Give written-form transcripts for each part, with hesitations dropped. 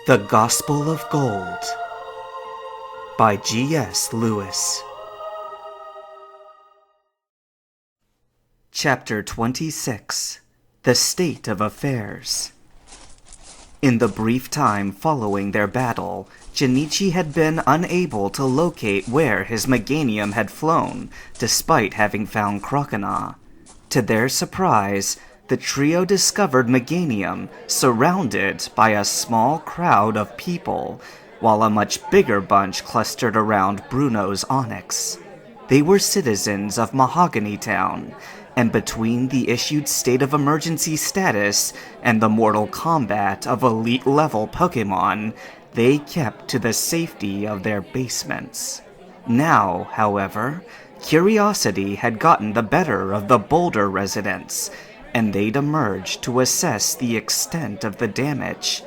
The Gospel of Gold by G.S. Lewis. Chapter 26. The State of Affairs. In the brief time following their battle, Jinichi had been unable to locate where his Meganium had flown, despite having found Crocona. To their surprise, the trio discovered Meganium surrounded by a small crowd of people, while a much bigger bunch clustered around Bruno's Onyx. They were citizens of Mahogany Town, and between the issued state of emergency status and the mortal combat of elite-level Pokémon, they kept to the safety of their basements. Now, however, curiosity had gotten the better of the Boulder residents, and they'd emerged to assess the extent of the damage.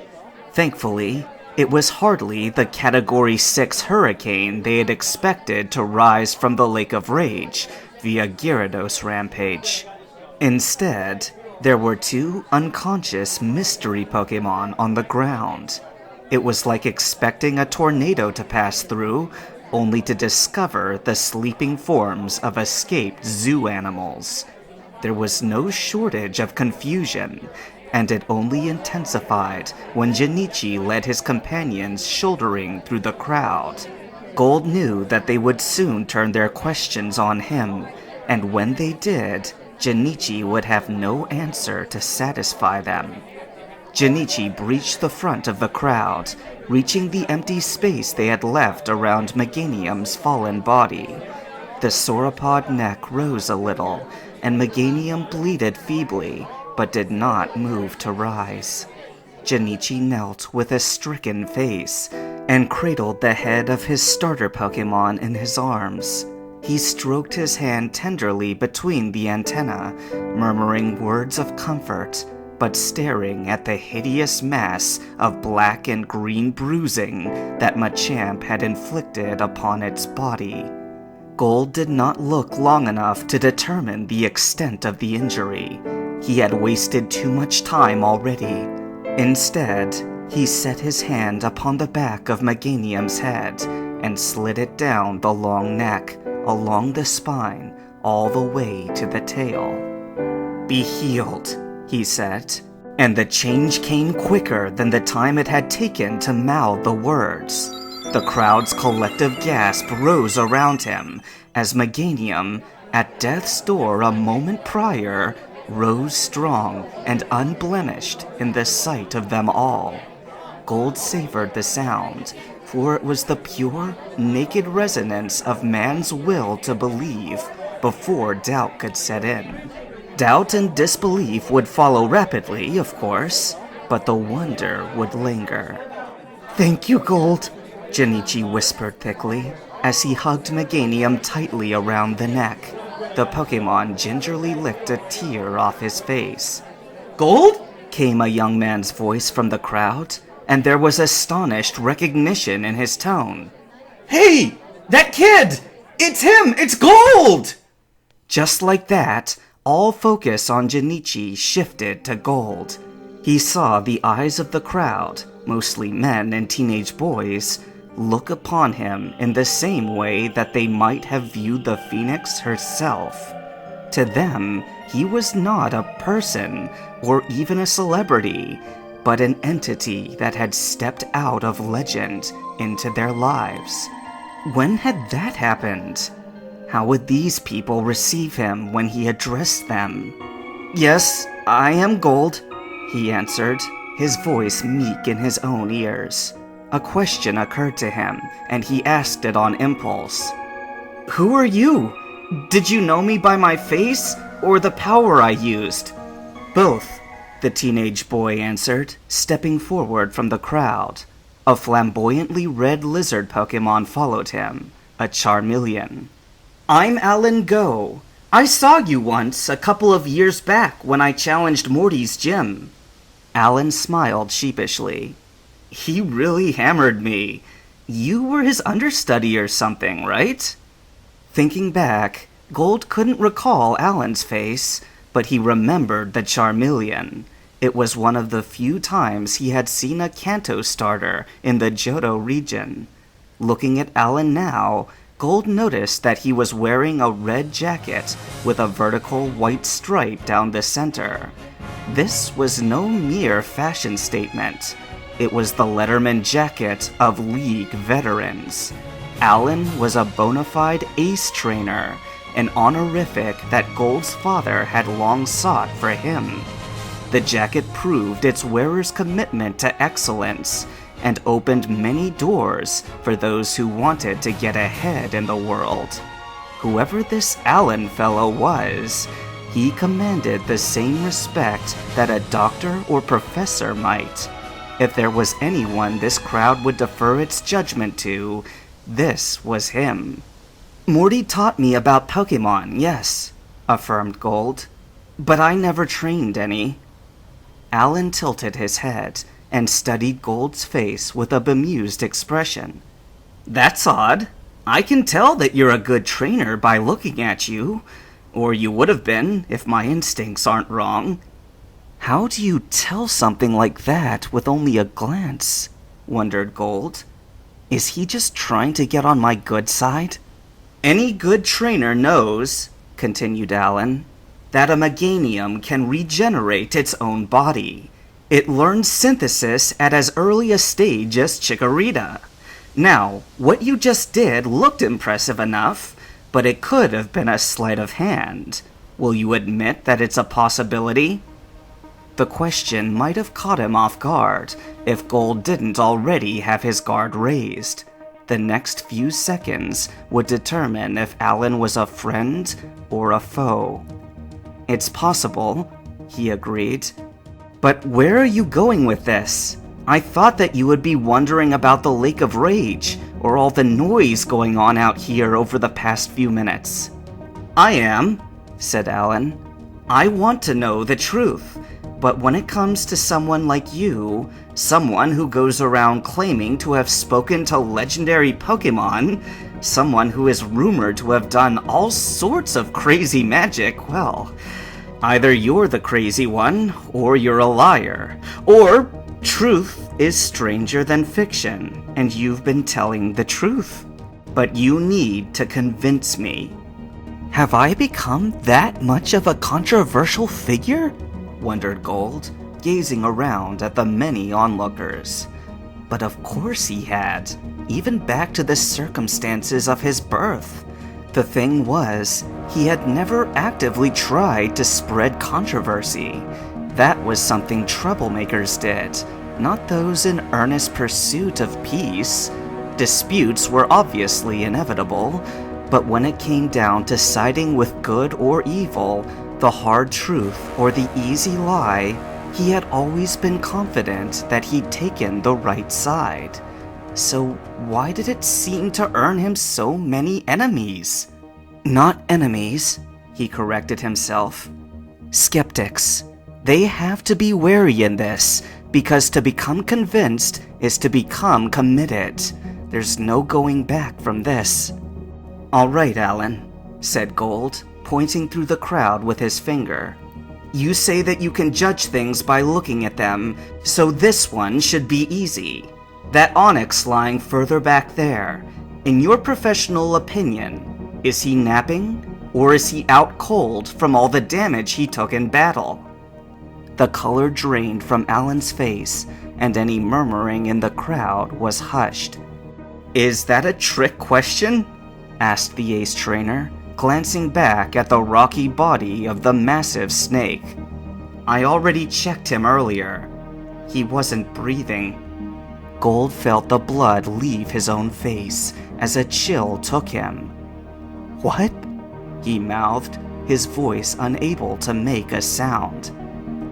Thankfully, it was hardly the Category 6 hurricane they had expected to rise from the Lake of Rage via Gyarados Rampage. Instead, there were two unconscious mystery Pokémon on the ground. It was like expecting a tornado to pass through, only to discover the sleeping forms of escaped zoo animals. There was no shortage of confusion, and it only intensified when Jinichi led his companions shouldering through the crowd. Gold knew that they would soon turn their questions on him, and when they did, Jinichi would have no answer to satisfy them. Jinichi breached the front of the crowd, reaching the empty space they had left around Meganium's fallen body. The sauropod neck rose a little, and Meganium bleated feebly, but did not move to rise. Jinichi knelt with a stricken face, and cradled the head of his starter Pokémon in his arms. He stroked his hand tenderly between the antennae, murmuring words of comfort, but staring at the hideous mass of black and green bruising that Machamp had inflicted upon its body. Gold did not look long enough to determine the extent of the injury. He had wasted too much time already. Instead, he set his hand upon the back of Meganium's head and slid it down the long neck, along the spine, all the way to the tail. "Be healed," he said, and the change came quicker than the time it had taken to mouth the words. The crowd's collective gasp rose around him as Meganium, at death's door a moment prior, rose strong and unblemished in the sight of them all. Gold savored the sound, for it was the pure, naked resonance of man's will to believe before doubt could set in. Doubt and disbelief would follow rapidly, of course, but the wonder would linger. "Thank you, Gold," Jinichi whispered thickly, as he hugged Meganium tightly around the neck. The Pokémon gingerly licked a tear off his face. "Gold?" came a young man's voice from the crowd, and there was astonished recognition in his tone. "Hey! That kid! It's him! It's Gold!" Just like that, all focus on Jinichi shifted to Gold. He saw the eyes of the crowd, mostly men and teenage boys, look upon him in the same way that they might have viewed the Phoenix herself. To them, he was not a person or even a celebrity, but an entity that had stepped out of legend into their lives. When had that happened? How would these people receive him when he addressed them? "Yes, I am Gold," he answered, his voice meek in his own ears. A question occurred to him, and he asked it on impulse. "Who are you? Did you know me by my face, or the power I used?" "Both," the teenage boy answered, stepping forward from the crowd. A flamboyantly red lizard Pokémon followed him, a Charmeleon. "I'm Alan Go. I saw you once, a couple of years back, when I challenged Morty's gym." Alan smiled sheepishly. "He really hammered me. You were his understudy or something, right?" Thinking back, Gold couldn't recall Alan's face, but he remembered the Charmeleon. It was one of the few times he had seen a Kanto starter in the Johto region. Looking at Alan now, Gold noticed that he was wearing a red jacket with a vertical white stripe down the center. This was no mere fashion statement. It was the Letterman jacket of League veterans. Alan was a bona fide ace trainer, an honorific that Gold's father had long sought for him. The jacket proved its wearer's commitment to excellence and opened many doors for those who wanted to get ahead in the world. Whoever this Alan fellow was, he commanded the same respect that a doctor or professor might. If there was anyone this crowd would defer its judgment to, this was him. "Morty taught me about Pokemon, yes," affirmed Gold, "but I never trained any." Alan tilted his head and studied Gold's face with a bemused expression. "That's odd. I can tell that you're a good trainer by looking at you, or you would have been if my instincts aren't wrong." "How do you tell something like that with only a glance?" wondered Gold. "Is he just trying to get on my good side?" "Any good trainer knows," continued Alan, "that a Meganium can regenerate its own body. It learns synthesis at as early a stage as Chikorita. Now, what you just did looked impressive enough, but it could have been a sleight of hand. Will you admit that it's a possibility?" The question might have caught him off guard if Gold didn't already have his guard raised. The next few seconds would determine if Alan was a friend or a foe. "It's possible," he agreed. "But where are you going with this? I thought that you would be wondering about the Lake of Rage, or all the noise going on out here over the past few minutes." "I am," said Alan. "I want to know the truth, but when it comes to someone like you, someone who goes around claiming to have spoken to legendary Pokemon, someone who is rumored to have done all sorts of crazy magic, well, either you're the crazy one, or you're a liar, or truth is stranger than fiction, and you've been telling the truth. But you need to convince me." "Have I become that much of a controversial figure?" wondered Gold, gazing around at the many onlookers. But of course he had, even back to the circumstances of his birth. The thing was, he had never actively tried to spread controversy. That was something troublemakers did, not those in earnest pursuit of peace. Disputes were obviously inevitable, but when it came down to siding with good or evil, the hard truth or the easy lie, he had always been confident that he'd taken the right side. So why did it seem to earn him so many enemies? "Not enemies," he corrected himself. "Skeptics. They have to be wary in this, because to become convinced is to become committed. There's no going back from this." "All right, Alan," said Gold, pointing through the crowd with his finger. "You say that you can judge things by looking at them, so this one should be easy. That onyx lying further back there, in your professional opinion, is he napping, or is he out cold from all the damage he took in battle?" The color drained from Alan's face, and any murmuring in the crowd was hushed. "Is that a trick question?" asked the ace trainer, glancing back at the rocky body of the massive snake. "I already checked him earlier. He wasn't breathing." Gold felt the blood leave his own face as a chill took him. "What?" he mouthed, his voice unable to make a sound.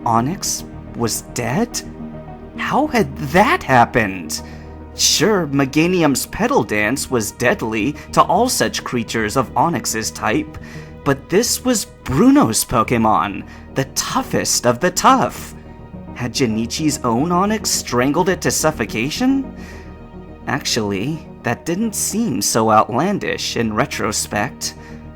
Onyx was dead? How had that happened? Sure, Meganium's petal dance was deadly to all such creatures of Onyx's type, but this was Bruno's Pokemon, the toughest of the tough. Had Jinichi's own Onyx strangled it to suffocation? Actually, that didn't seem so outlandish in retrospect.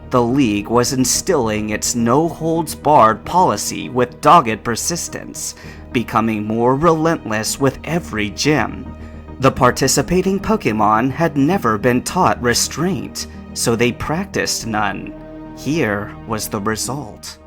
The League was instilling its no-holds-barred policy with dogged persistence, becoming more relentless with every gym. The participating Pokémon had never been taught restraint, so they practiced none. Here was the result.